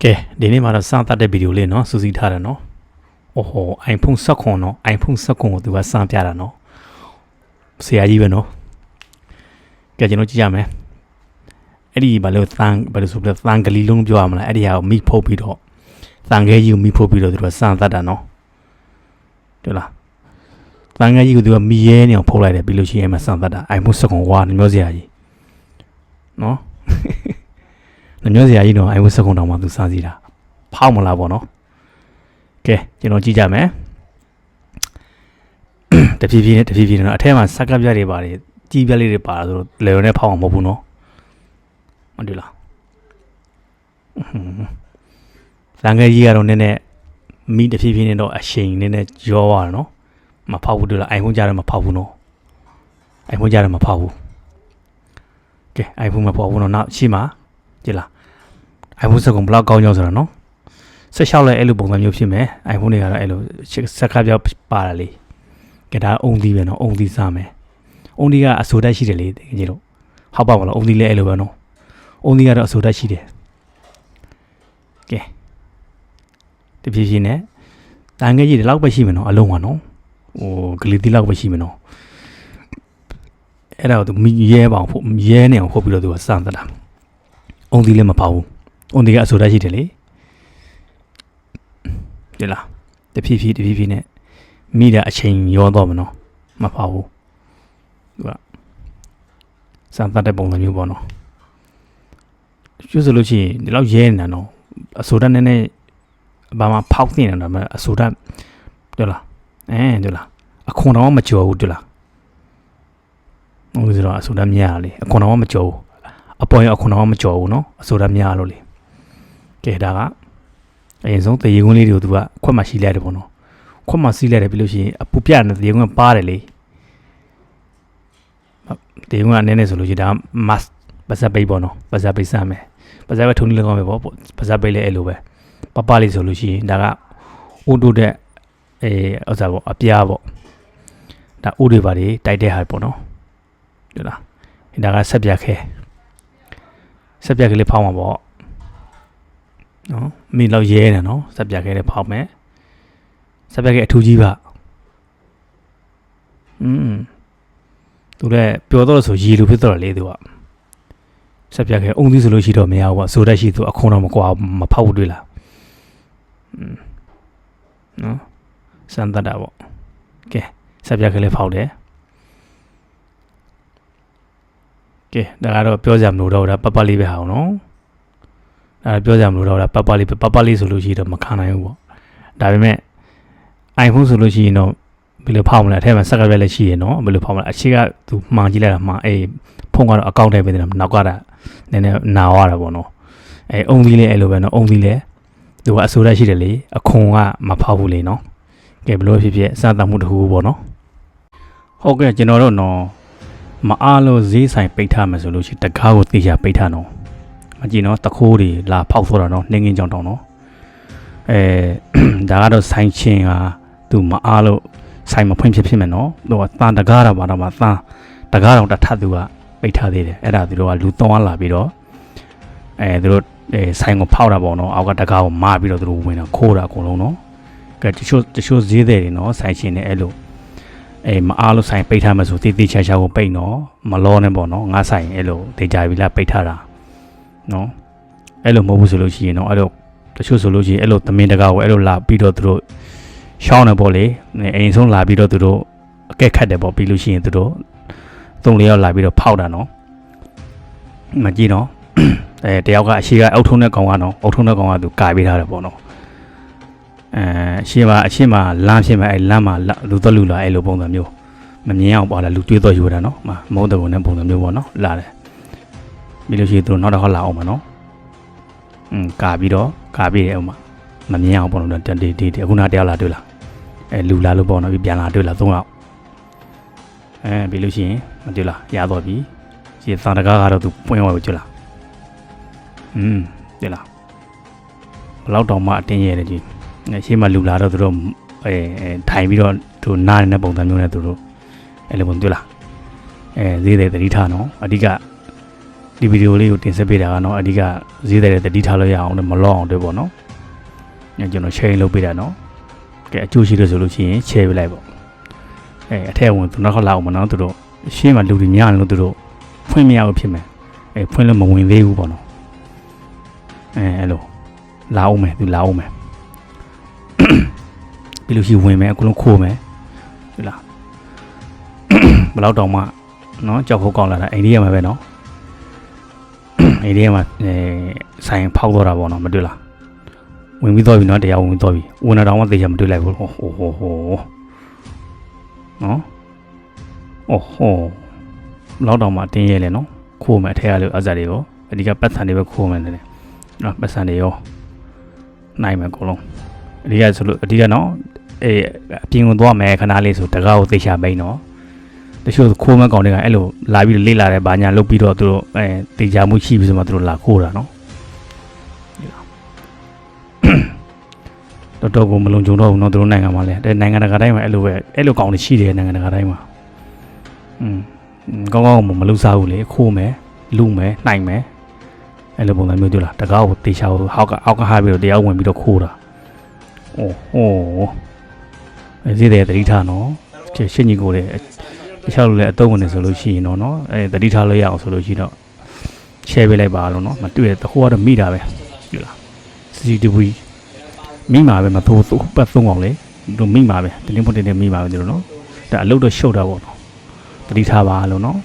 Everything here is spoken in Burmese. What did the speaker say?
ကဲဒီနေ့မှာတော့စတတ်တဲ့ဗီဒီယိုလေးနော်စူးစီးထားတယ်နော်အိုဟို iPhone 16နော် iPhone 16ကိုသူကစမ်းပြတာနော်ဆရာကြီးပဲနော်ကဲကျွန်တော်ကြည့်ရမယ်အဲ့ဒီဘာလို့ဘာလို့ဆိုပြီးသံကလေးလုံးပြောရမလားအဲ့ဒီဟာကိုမိဖုတ်ပြီးတော့သံခဲကြီးကိုမိဖုတ်ပြီးတော့သူကစမ်းတတ်တာနော်တွေ့လားသံခဲကြီးကိုသူကမိရဲနေအောင်ဖုတ်လိုက်တယ်ပြီးလို့ရှိရင်မှစမ်းတတ်တာ iPhone 16ဝါမျိုးဆရာကြီးနော်ညောစရာကြီးတော့ iPhone 16တောင်မှသူစားစီတာဖောက်မလားပေါ့နော်ကဲကျွန်တော်ကြည့်ကြမယ်တဖြည်းဖြည်းနဲ့တော့အထက်မှာစက်ကပ်ပြတွေပါတယ်ကြီးပြလေးတွေပါဆိုတော့လေရုံနဲ့ဖောက်အောင်မဟုတ်ဘူးနော်မတွေ့လားလမ်းငယ်ကြီးကတော့နည်းနည်းမိတဖြည်းဖြည်းနဲ့တော့အရှိန်နည်းနည်းရောသွားတယ်နော်မဖောက်ဘူးတွေ့လား iPhone ကြတယ်မဖောက်ဘူးနော် iPhone ကြတယ်မဖောက်ဘူးကဲ iPhone မဖောက်ဘူးနော်နောက်ရှိမှာကြည့်လား iPhone 16ဘလောက်ကောင်းကြောင်းဆိုတာနော်16လဲအဲ့လိုပုံစံမျိုးဖြစ်မယ် iPhone တွေကတော့အဲ့လိုစက်ကပ်ပြောပါတာလေကဲဒါအုံသီးပဲနော်အုံသီးစားမယ်အုံသီးကအဆိုတက်ရှိတယ်လေတကယ်ကြီးလို့ဟောက်ပါမလားအုံသီးလဲအဲ့လိုပဲနော်အုံသီးကတော့အဆိုတက်ရှိတယ်ကဲတဖြည်းဖြည်းနဲ့တန်ငယ်ကြီးဒီလောက်ပဲရှိမယ်နော်အလုံးကနော်ဟိုဂလီတီလောက်ပဲရှိမယ်နော်အဲ့ဒါကိုသူရဲပါအောင်ဖို့ရဲနေအောင်ဖို့ပြီးတော့သူကစမ်းသတာအုံသီးလည်းမပါဘူးအုံသီးကအဆိုတက်ရှိတယ်လေဒီလားတဖြည်းဖြည်းနဲ့မိတာအချိန်ရောတော့မနော်မပါဘူးသူကစမ်းသတဲ့ပုံစံမျိုးပေါ့နော်ကျိုးဆိုလို့ရှိရင်ဒီလောက်ရဲနေတာနော်အဆိုတက်နည်းနည်းဘာမှဖောက်နေတာတော့အဆိုတက်တွေ့လားတွေ့လားအခွန်တော့မကြော်ဘူးတွေ့လားဟိုဆိုတော့အဆိုတက်များလေအခွန်တော့မကြော်ဘူးအပေါ်ရအခွန်တော့မကြော်ဘူးနော်အဆိုတက်များလို့လေကဲဒါကအရင်ဆုံးတရေခွန်းလေးတွေကိုသူကခွက်မှရှိလိုက်တယ်ပေါ့နော်ခွက်မှစီးလိုက်တယ်ပြီးလို့ရှိရင်အပူပြတဲ့တရေခွန်းပါတယ်လေတရေခွန်းကနည်းနည်းဆိုလို့ရှိရင်ဒါ mask ပါဇက်ပိတ်ပေါ့နော်ပါဇက်ပိတ်စမ်းမယ်ပါဇက်ပဲထုံးနေလောက်မယ်ပေါ့ပါဇက်ပိတ်လည်းအဲ့လိုပဲပလေးဆိုလို့ရှိရင်ဒါကအိုးတိုးတဲ့ဥစ္စာပေါ့အပြားပေါ့ဒါအိုးတွေပါတယ်တိုက်တဲ့ဟာပေါ့နော်ဟုတ်လားဒါကဆက်ပြတ်ခဲကလေးဖောင်းမှာပေါ့နော်မိလောက်ရဲနေနော်ဆက်ပြတ်ခဲလေးဖောင်းမယ်ဆက်ပြတ်ခဲအထူးကြီးပါသူလည်းပျော်တော့ဆိုရေလိုဖြစ်တော့လေသူကဆက်ပြတ်ခဲအုံသီးဆိုလို့ရှိတော့မရဘူးပေါ့ဆိုတက်ရှိသူအခွန်တော့မကွာမဖောက်ဘူးတွေ့လားနော်စမ်းတတ်တာပေါ့ကဲဆက်ပြတ်ခဲလေးဖောက်တယ်ကဲဒါကတော့ပြောကြမလို့တော့ဒါပပလေးပဲဟာအောင်နော်ဒါပြောကြမလို့တော့ဒါပပလေးဆိုလို့ရှိတော့မခံနိုင်ဘူးပေါ့ဒါပေမဲ့ iPhone ဆိုလို့ရှိရင်တော့ဘယ်လိုဖောက်မလဲအထက်မှာစက်ကပ်ပဲလည်းရှိရနော်ဘယ်လိုဖောက်မလဲအရှိကသူမှန်ကြည့်လိုက်တာမှဖုန်းကတော့အကောင့်ထဲပဲတယ်နောက်ကတာနည်းနည်းနာသွားတာပေါ့နော်အုံသီးလေးအဲ့လိုပဲနော်အုံသီးလေးသူကအဆိုတက်ရှိတယ်လေအခွန်ကမဖောက်ဘူးလေနော်ကဲဘလို့ဖြစ်စသတ်မှုတစ်ခုပေါ့နော်ဟုတ်ကဲ့ကျွန်တော်တို့နော်မအားလို့ဈေးဆိုင်ပိတ်ထားမယ်ဆိုလို့ရှိရင်တကားကိုတေချာပိတ်ထားနော်မကြည့်နော်တခိုးတွေလာဖောက်သွားတာနော်နှင်းငင်းကြောင်တောင်နော်ဒါကတော့ဆိုင်ချင်းဟာသူမအားလို့ဆိုင်မဖွင့်ဖြစ်မယ်နော်သူကတန်တကားတာပါတော့မှတကားတော့တထပ်သူကပိတ်ထားသေးတယ်အဲ့ဒါသူတို့ကလူ3လာပြီးတော့သူတို့ဆိုင်ကိုဖောက်တာပေါ့နော်အောက်ကတကားကိုမာပြီးတော့သူတို့ဝင်တာခိုးတာအကုန်လုံးနော်ကဲတချို့ဈေးတွေနော်ဆိုင်ချင်းနဲ့အဲ့လိုမအားလို့ဆိုင်ပိတ်ထားမှဆိုတေးချာကိုပိတ်နော်မလောနဲ့ပေါ့နော်ငါဆိုင်အဲ့လိုဒေတာပြီလားပိတ်ထားတာနော်အဲ့လိုမဟုတ်ဘူးဆိုလို့ရှိရင်နော်အဲ့လိုတချို့ဆိုလို့ရှိရင်အဲ့လိုသမင်းတကားကိုအဲ့လိုလာပြီးတော့သူတို့ရှောင်းနေပေါ့လေအိမ်ဆုံးလာပြီးတော့သူတို့အကက်ခတ်တယ်ပေါ့ပြီးလို့ရှိရင်သူတို့3-4ယောက်လာပြီးတော့ဖောက်တာနော်မကြည့်နော်တယောက်ကအရှိကအုတ်ထုံးတဲ့ကောင်ကနော်အုတ်ထုံးတဲ့ကောင်ကသူကာပေးထားတယ်ပေါ့နော်အရှင်းမှာလမ်းဖြစ်မှာအဲ့လမ်းမှာလူတော့လူလာအဲ့လိုပုံစံမျိုးမမြင်အောင်ပေါ့လားလူတွေးတော့ယူတာနော်မဟုတ်တဲ့ပုံနဲ့ပုံစံမျိုးပေါ့နော်လာတယ်ပြီးလို့ရှိရင်သူတို့နောက်တစ်ခါလာအောင်ပါနော်ကာပြီးတယ်အောင်မမြင်အောင်ပေါ့နော်ဒီအခုနတယောက်လာတွေ့လားလူလာလို့ပေါ့နော်ပြန်လာတွေ့လား3ယောက်ပြီးလို့ရှိရင်မတွေ့လားရတော့ပြီဒီသံတကားကတော့သူပွင့်သွားပြီတွေ့လားတွေ့လားဘလောက်တောင်မှအတင်းရဲတယ်ကြီးရှေ့မှာလူလာတော့သူတို့ထိုင်ပြီးတော့သူနားနေတဲ့ပုံစံမျိုးနဲ့သူတို့အဲ့လိုပုံတွေ့လားဈေးတွေတတိထားနော်အဓိက ဒီဗီဒီယိုလေးကိုတင်ဆက်ပေးတာကနော်အဓိကဈေးတဲ့တတိထားလို့ရအောင်မလောအောင်တွေပေါ့နော်ကျွန်တော် share လုပ်ပေးတာနော်ကဲအကျိုးရှိလို့ဆိုလို့ရှိရင် share ပေးလိုက်ပေါ့အထက်ဝင်သူနောက်ခါလာအောင်မနော်သူတို့ရှင်းမှာလူတွေများတယ်လို့သူတို့ဖွင့်မရဘူးဖြစ်မယ်ဖွင့်လို့မဝင်သေးဘူးပေါ့နော်အဲ့လိုလာအောင်မယ်သူလာအောင်မယ်ပြီးလို့ရှိဝင်မယ်အကုန်လုံးခိုးမယ်ဒီလားဘယ်တော့တောင်မှနော်ကြောက်ခုတ်ကောက်လာတာအိန္ဒိယမှာပဲနော်အိန္ဒိယမှာဆိုင်ဖောက်တော့တာပေါ့နော်မတွေ့လားဝင်ပြီးတော့ပြီနော်တရားဝင်တော့ပြီဝင်တော့မှသေချာမတွေ့လိုက်ဘူးဟိုနော်လောက်တော့မှတင်းရဲလေနော်ခိုးမယ်အထက်ကလေအစတွေရောအဓိကပတ်စံတွေပဲခိုးမယ်လေနော်ပတ်စံတွေရောနိုင်မယ်အကုန်လုံးအဓိကဆိုလို့အဓိကနော်အပြင်ကိုသွားမယ်ခဏလေးဆိုတကားကိုသေချာပိန်းနော်တချို့ခိုးမဲ့ကောင်တွေကအဲ့လိုလာပြီးလေ့လာတယ်ဘာညာလုပ်ပြီးတော့သူတို့သေချာမှုရှိပြီဆိုမှသူတို့လာခိုးတာနော်တော်ကိုမလုံခြုံတော့ဘူးနော်သူတို့နိုင်ငံမှာလဲတဲ့နိုင်ငံတကာတိုင်းမှာအဲ့လိုကောင်တွေရှိတယ်နိုင်ငံတကာတိုင်းမှာကောင်းကောင်းမလုပ်စားဘူးလေခိုးမယ်လူမယ်နှိုက်မယ်အဲ့လိုပုံစံမျိုးတွေ့လားတကားကိုတေချာကိုအောက်ကဟာပြီးတော့တရားဝင်ပြီးတော့ခိုးတာအဲ့ဒီတဲ့တတိထားနော်ရှင်းကြီးကိုလေတခြားလိုလဲအတုံးဝင်နေဆိုလို့ရှိရင်တော့နော်တတိထားလို့ရအောင်ဆိုလို့ရှိတော့ share ပေးလိုက်ပါလို့နော်မတွေ့တခုကတော့မိတာပဲတွေ့လား CCTV မိမှာပဲမသိုးပတ်သုံးအောင်လေသူမိမှာပဲတင်းတင်းမိမှာပဲတို့နော်ဒါအလုပ်တော့ရှုပ်တာပေါ့နော်တတိထားပါလို့နော်